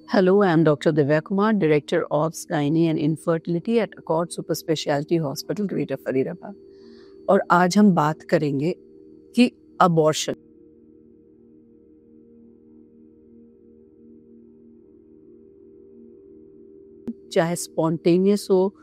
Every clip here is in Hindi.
Hello, I am Dr. Divya Kumar, Director of Gynae and Infertility at Accord Super Specialty Hospital, Greater Faridabad. और आज हम बात करेंगे कि अबॉर्शन चाहे स्पॉन्टेनियस हो,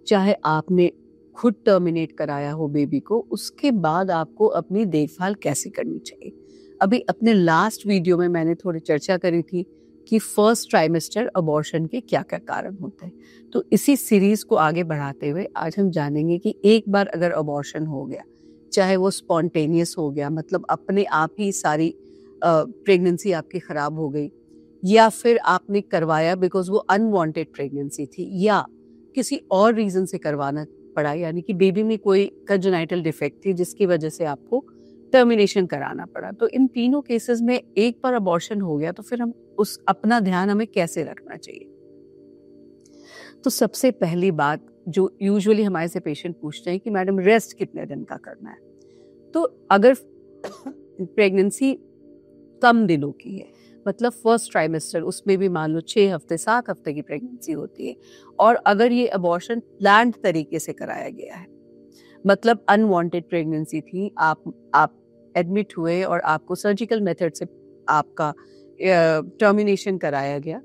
चाहे आपने खुद टर्मिनेट कराया हो बेबी को, उसके बाद आपको अपनी देखभाल कैसे करनी चाहिए। अभी अपने लास्ट वीडियो में मैंने थोड़ी चर्चा करी थी कि फर्स्ट ट्राइमेस्टर अबॉर्शन के क्या क्या कारण होते हैं। तो इसी सीरीज को आगे बढ़ाते हुए आज हम जानेंगे कि एक बार अगर अबॉर्शन हो गया, चाहे वो स्पॉन्टेनियस हो गया, मतलब अपने आप ही सारी प्रेगनेंसी आपकी खराब हो गई, या फिर आपने करवाया बिकॉज वो अनवांटेड प्रेगनेंसी थी, या किसी और रीजन से करवाना पड़ा, यानी कि बेबी में कोई कंजेनाइटल डिफेक्ट थी जिसकी वजह से आपको टर्मिनेशन कराना पड़ा। तो इन तीनों केसेस में एक बार अबॉर्शन हो गया तो फिर हम उस अपना ध्यान हमें कैसे रखना चाहिए। तो सबसे पहली बात जो यूजुअली हमारे से पेशेंट पूछते हैं कि मैडम रेस्ट कितने दिन का करना है। तो अगर प्रेगनेंसी कम दिनों की है, मतलब फर्स्ट ट्राइमेस्टर, उसमें भी मान लो 6 हफ्ते 7 हफ्ते की प्रेगनेंसी होती है, और अगर ये अबॉर्शन प्लान्ड तरीके से कराया गया है, मतलब अनवांटेड प्रेगनेंसी थी, आप एडमिट हुए और आपको सर्जिकल मेथड से आपका टर्मिनेशन कराया गया,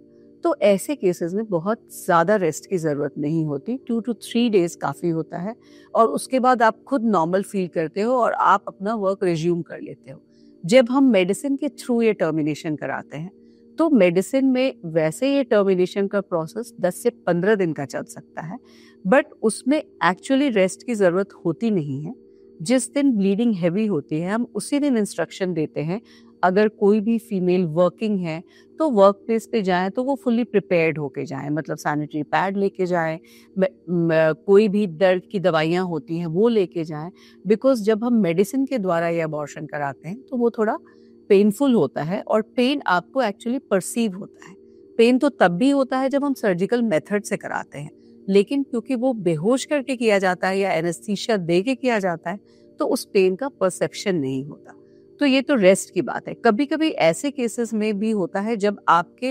तो ऐसे केसेस में बहुत ज़्यादा रेस्ट की ज़रूरत नहीं होती। 2 to 3 डेज काफ़ी होता है, और उसके बाद आप खुद नॉर्मल फील करते हो और आप अपना वर्क रिज्यूम कर लेते हो। जब हम मेडिसिन के थ्रू ये टर्मिनेशन कराते हैं, तो मेडिसिन में वैसे ये टर्मिनेशन का प्रोसेस 10 से 15 दिन का चल सकता है, बट उसमें एक्चुअली रेस्ट की ज़रूरत होती नहीं है। जिस दिन ब्लीडिंग हैवी होती है, हम उसी दिन इंस्ट्रक्शन देते हैं, अगर कोई भी फीमेल वर्किंग है तो वर्क प्लेस पे जाएं तो वो फुल्ली प्रिपेयर्ड होके जाएं, मतलब सैनिटरी पैड लेके जाएं, कोई भी दर्द की दवाइयाँ होती हैं वो लेके जाएं, बिकॉज जब हम मेडिसिन के द्वारा ये अबॉर्शन कराते हैं तो वो थोड़ा पेनफुल होता है, और पेन आपको एक्चुअली परसीव होता है। पेन तो तब भी होता है जब हम सर्जिकल मेथड से कराते हैं, लेकिन क्योंकि वो बेहोश करके किया जाता है या एनेस्थीसिया दे के किया जाता है, तो उस पेन का परसेप्शन नहीं होता। तो ये तो रेस्ट की बात है। कभी कभी ऐसे केसेस में भी होता है जब आपके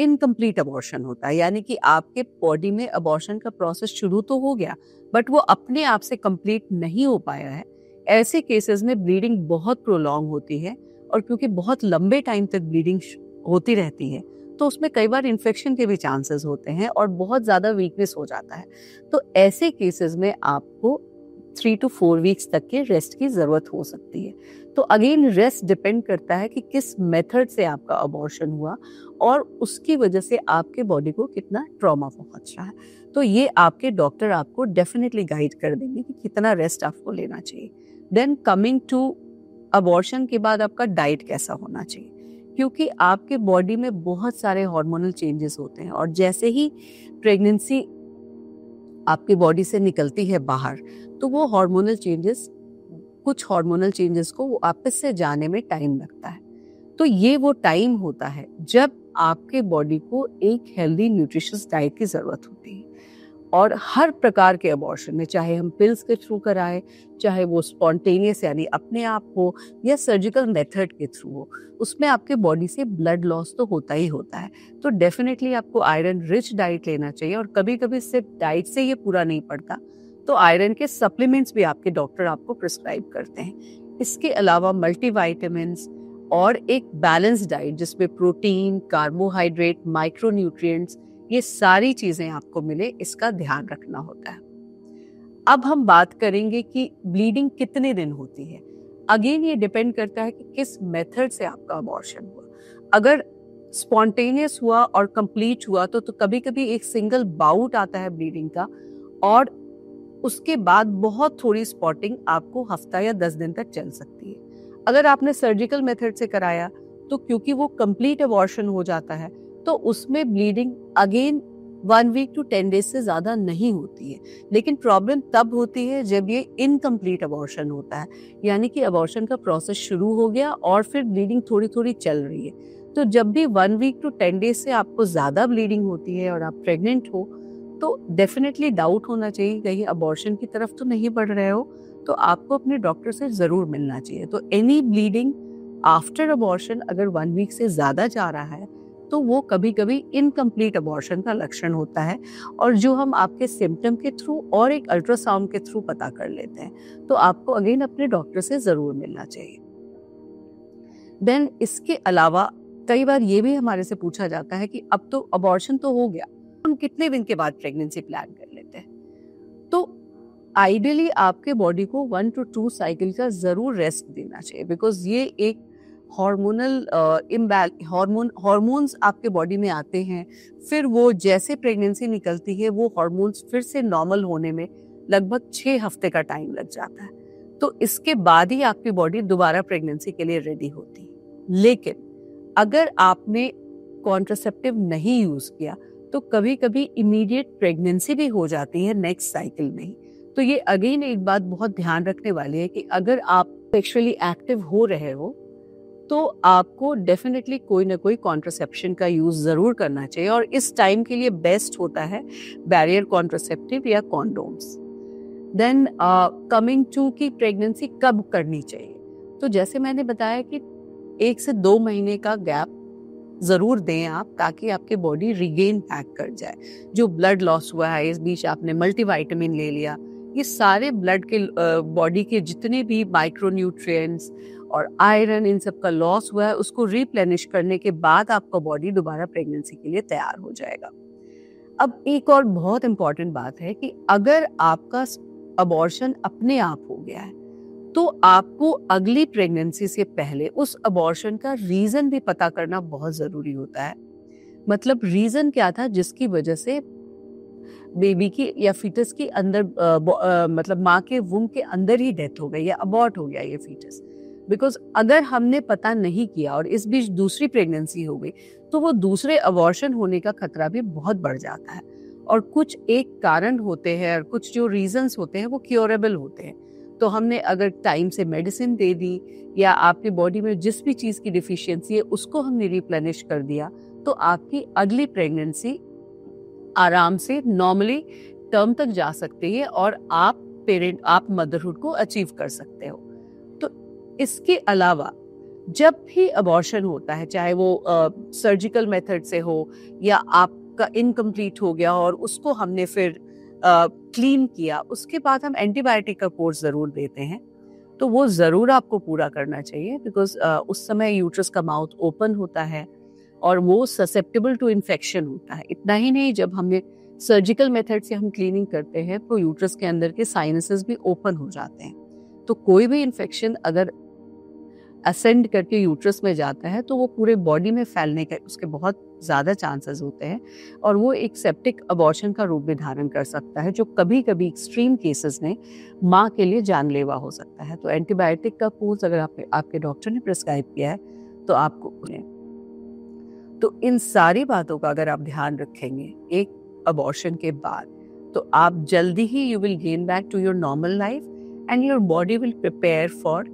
इनकम्प्लीट अबॉर्शन होता है, यानी कि आपके बॉडी में अबॉर्शन का प्रोसेस शुरू तो हो गया बट वो अपने आप से कंप्लीट नहीं हो पाया है। ऐसे केसेस में ब्लीडिंग बहुत प्रोलॉन्ग होती है, और क्योंकि बहुत लंबे टाइम तक ब्लीडिंग होती रहती है, तो उसमें कई बार इन्फेक्शन के भी चांसेस होते हैं और बहुत ज़्यादा वीकनेस हो जाता है। तो ऐसे केसेस में आपको 3 to 4 वीक्स तक के रेस्ट की ज़रूरत हो सकती है। तो अगेन रेस्ट डिपेंड करता है कि किस मेथड से आपका अबॉर्शन हुआ और उसकी वजह से आपके बॉडी को कितना ट्रॉमा पहुंच रहा है। तो ये आपके डॉक्टर आपको डेफिनेटली गाइड कर देंगे कि कितना रेस्ट आपको लेना चाहिए। देन कमिंग टू अबॉर्शन के बाद आपका डाइट कैसा होना चाहिए, क्योंकि आपके बॉडी में बहुत सारे हार्मोनल चेंजेस होते हैं, और जैसे ही प्रेगनेंसी आपकी बॉडी से निकलती है बाहर, तो वो कुछ हार्मोनल चेंजेस को वापस से जाने में टाइम लगता है। तो ये वो टाइम होता है जब आपके बॉडी को एक हेल्दी न्यूट्रिशियस डाइट की जरूरत होती है। और हर प्रकार के अबॉर्शन में, चाहे हम पिल्स के थ्रू कराएं, चाहे वो स्पॉन्टेनियस यानी अपने आप हो, या सर्जिकल मेथड के थ्रू हो, उसमें आपके बॉडी से ब्लड लॉस तो होता ही होता है। तो डेफिनेटली आपको आयरन रिच डाइट लेना चाहिए, और कभी कभी सिर्फ डाइट से ये पूरा नहीं पड़ता, तो आयरन के सप्लीमेंट्स भी आपके डॉक्टर आपको प्रिस्क्राइब करते हैं। इसके अलावा मल्टीविटामिन्स और एक बैलेंस डाइट जिसमें प्रोटीन, कार्बोहाइड्रेट, माइक्रोन्यूट्रिएंट्स, ये सारी चीजें आपको मिले, इसका ध्यान रखना होता है। अब हम बात करेंगे कि ब्लीडिंग कितने दिन होती है। अगेन ये डिपेंड करता है कि किस मेथड से आपका अबॉर्शन हुआ। अगर स्पॉन्टेनियस हुआ और कंप्लीट हुआ तो कभी कभी एक सिंगल बाउट आता है ब्लीडिंग का, और उसके बाद बहुत थोड़ी स्पॉटिंग आपको हफ्ता या 10 दिन तक चल सकती है। अगर आपने सर्जिकल मेथड से कराया तो क्योंकि वो कंप्लीट अबॉर्शन हो जाता है, तो उसमें bleeding again 1 week to 10 days से ज्यादा नहीं होती है। लेकिन प्रॉब्लम तब होती है जब ये इनकम्प्लीट अबॉर्शन होता है, यानी कि अबॉर्शन का प्रोसेस शुरू हो गया और फिर ब्लीडिंग थोड़ी थोड़ी चल रही है। तो जब भी 1 वीक to 10 डेज से आपको ज्यादा ब्लीडिंग होती है और आप प्रेग्नेंट हो, तो डेफिनेटली डाउट होना चाहिए कहीं अबॉर्शन की तरफ तो नहीं बढ़ रहे हो, तो आपको अपने डॉक्टर से जरूर मिलना चाहिए। तो एनी ब्लीडिंग आफ्टर अबॉर्शन अगर 1 वीक से ज्यादा जा रहा है, तो तो वो कभी कभी इनकम्प्लीट अबॉर्शन का लक्षण होता है, और जो हम आपके सिम्टम के थ्रू और एक अल्ट्रासाउंड के थ्रू पता कर लेते हैं। तो आपको अगेन अपने डॉक्टर से जरूर मिलना चाहिए। देन इसके अलावा कई बार ये भी हमारे से पूछा जाता है कि अब तो अबॉर्शन तो हो गया, हम कितने दिन के बाद प्रेगनेंसी प्लान कर लेते हैं। तो आइडियली आपके बॉडी को 1 to 2 साइकिल का जरूर रेस्ट देना चाहिए, बिकॉज ये एक हार्मोनल हार्मोन्स आपके बॉडी में आते हैं, फिर वो जैसे प्रेगनेंसी निकलती है वो हार्मोन्स फिर से नॉर्मल होने में लगभग 6 हफ्ते का टाइम लग जाता है। तो इसके बाद ही आपकी बॉडी दोबारा प्रेगनेंसी के लिए रेडी होती है। लेकिन अगर आपने कॉन्ट्रासेप्टिव नहीं यूज किया तो कभी कभी इमीडिएट प्रेगनेंसी भी हो जाती है नेक्स्ट साइकिल में ही। तो ये अगेन एक बात बहुत ध्यान रखने वाली है कि अगर आप सेक्सुअली एक्टिव हो रहे हो तो आपको डेफिनेटली कोई ना कोई कॉन्ट्रासेप्शन का यूज जरूर करना चाहिए, और इस टाइम के लिए बेस्ट होता है बैरियर कॉन्ट्रासेप्टिव या कॉन्डोम्स। देन कमिंग टू की प्रेगनेंसी कब करनी चाहिए, तो जैसे मैंने बताया कि 1 से 2 महीने का गैप जरूर दें आप, ताकि आपकी बॉडी रिगेन बैक कर जाए। जो ब्लड लॉस हुआ है, इस बीच आपने मल्टीविटामिन ले लिया, ये सारे ब्लड के बॉडी के जितने भी माइक्रोन्यूट्रिएंट्स और आयरन, इन सब का लॉस हुआ है, उसको रिप्लेनिश करने के बाद आपका बॉडी दोबारा प्रेगनेंसी के लिए तैयार हो जाएगा। अब एक और बहुत इंपॉर्टेंट बात है कि अगर आपका अबॉर्शन अपने आप हो गया है तो आपको अगली प्रेगनेंसी से पहले उस अबॉर्शन का रीजन भी पता करना बहुत जरूरी होता है। मतलब रीजन क्या था जिसकी वजह से बेबी की या फीटस के अंदर मतलब माँ के वुम के अंदर ही डेथ हो गई या अबॉर्ट हो गया ये फीटस। बिकॉज अगर हमने पता नहीं किया और इस बीच दूसरी प्रेगनेंसी हो गई तो वो दूसरे अबॉर्शन होने का खतरा भी बहुत बढ़ जाता है। और कुछ एक कारण होते हैं और कुछ जो रीजंस होते हैं वो क्योरेबल होते हैं। तो हमने अगर टाइम से मेडिसिन दे दी या आपकी बॉडी में जिस भी चीज की डिफिशियंसी है उसको हमने रिप्लेनिश कर दिया तो आपकी अगली प्रेगनेंसी आराम से नॉर्मली टर्म तक जा सकती है और आप मदरहुड को अचीव कर सकते हो। तो इसके अलावा जब भी अबॉर्शन होता है, चाहे वो सर्जिकल मेथड से हो या आपका इनकम्प्लीट हो गया और उसको हमने फिर क्लीन किया, उसके बाद हम एंटीबायोटिक का कोर्स जरूर देते हैं, तो वो जरूर आपको पूरा करना चाहिए। बिकॉज उस समय यूट्रस का माउथ ओपन होता है और वो ससेप्टेबल टू इन्फेक्शन होता है। इतना ही नहीं, जब हमने सर्जिकल मेथड से हम क्लीनिंग करते हैं तो यूट्रस के अंदर के साइनसेस भी ओपन हो जाते हैं। तो कोई भी इन्फेक्शन अगर असेंड करके यूट्रस में जाता है तो वो पूरे बॉडी में फैलने के उसके बहुत ज़्यादा चांसेस होते हैं और वो एक सेप्टिक अबॉर्शन का रूप भी धारण कर सकता है, जो कभी कभी एक्सट्रीम केसेस में माँ के लिए जानलेवा हो सकता है। तो एंटीबायोटिक का कोर्स अगर आपके डॉक्टर ने प्रिस्क्राइब किया है तो आपको तो इन सारी बातों का अगर आप ध्यान रखेंगे एक अबॉर्शन के बाद, तो आप जल्दी ही you will gain back to your normal life and your body will prepare for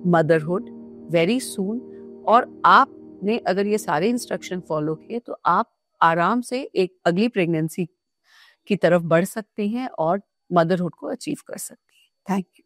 motherhood very soon. और आपने अगर ये सारे इंस्ट्रक्शन फॉलो किए तो आप आराम से एक अगली प्रेगनेंसी की तरफ बढ़ सकते हैं और मदरहुड को अचीव कर सकते हैं। Thank you.